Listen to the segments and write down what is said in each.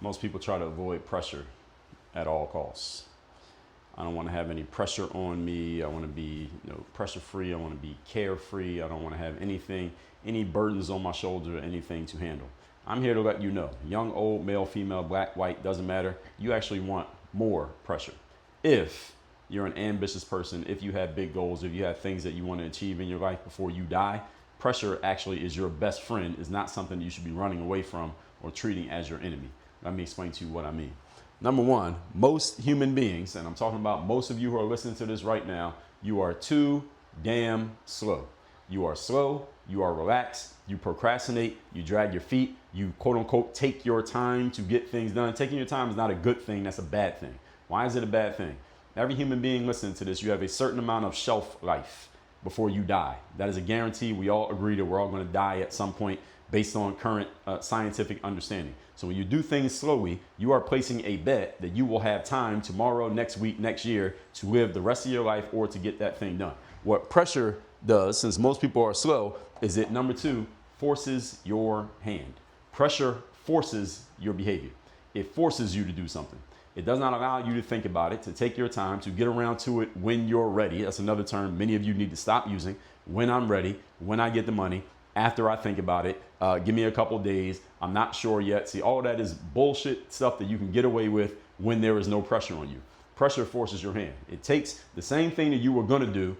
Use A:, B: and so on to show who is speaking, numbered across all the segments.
A: Most people try to avoid pressure at all costs. I don't want to have any pressure on me. I want to be, pressure free. I want to be carefree. I don't want to have anything, any burdens on my shoulder or anything to handle. I'm here to let you know, young, old, male, female, black, white, doesn't matter. You actually want more pressure. If you're an ambitious person, if you have big goals, if you have things that you want to achieve in your life before you die, pressure actually is your best friend. It's not something you should be running away from or treating as your enemy. Let me explain to you what I mean. Number one, most human beings, and I'm talking about most of you who are listening to this right now, you are too damn slow. You are slow, you are relaxed, you procrastinate, you drag your feet, you quote unquote take your time to get things done. Taking your time is not a good thing, that's a bad thing. Why is it a bad thing? Every human being listening to this, you have a certain amount of shelf life before you die. That is a guarantee. We all agree that we're all going to die at some point based on current scientific understanding. So when you do things slowly, you are placing a bet that you will have time tomorrow, next week, next year to live the rest of your life or to get that thing done. What pressure does, since most people are slow, is it, number two, forces your hand. Pressure forces your behavior. It forces you to do something. It does not allow you to think about it, to take your time, to get around to it when you're ready. That's another term many of you need to stop using. When I'm ready, when I get the money, after I think about it, give me a couple days. I'm not sure yet. See, all that is bullshit stuff that you can get away with when there is no pressure on you. Pressure forces your hand. It takes the same thing that you were going to do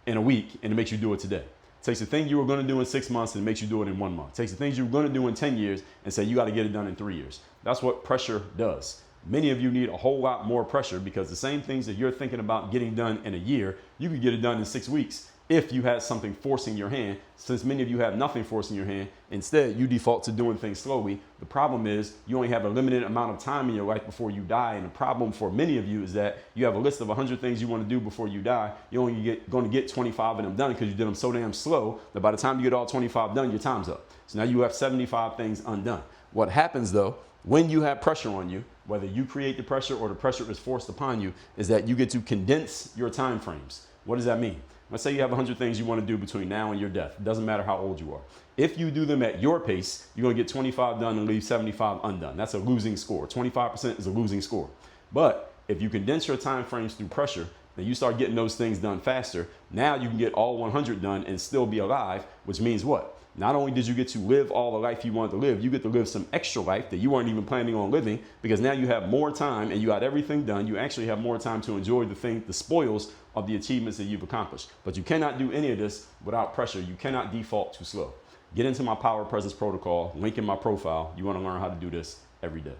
A: in a week and it makes you do it today. It takes the thing you were going to do in 6 months and it makes you do it in 1 month. It takes the things you were going to do in 10 years and say you got to get it done in 3 years. That's what pressure does. Many of you need a whole lot more pressure because the same things that you're thinking about getting done in a year, you could get it done in 6 weeks if you had something forcing your hand. Since many of you have nothing forcing your hand, instead you default to doing things slowly. The problem is you only have a limited amount of time in your life before you die. And the problem for many of you is that you have a list of 100 things you want to do before you die. You're only going to get 25 of them done because you did them so damn slow that by the time you get all 25 done, your time's up. So now you have 75 things undone. What happens though, when you have pressure on you, whether you create the pressure or the pressure is forced upon you, is that you get to condense your time frames. What does that mean? Let's say you have 100 things you want to do between now and your death. It doesn't matter how old you are. If you do them at your pace, you're going to get 25 done and leave 75 undone. That's a losing score. 25% is a losing score. But if you condense your time frames through pressure, then you start getting those things done faster. Now you can get all 100 done and still be alive, which means what? Not only did you get to live all the life you wanted to live, you get to live some extra life that you weren't even planning on living because now you have more time and you got everything done. You actually have more time to enjoy the spoils of the achievements that you've accomplished. But you cannot do any of this without pressure. You cannot default to slow. Get into my Power Presence Protocol, link in my profile. You want to learn how to do this every day.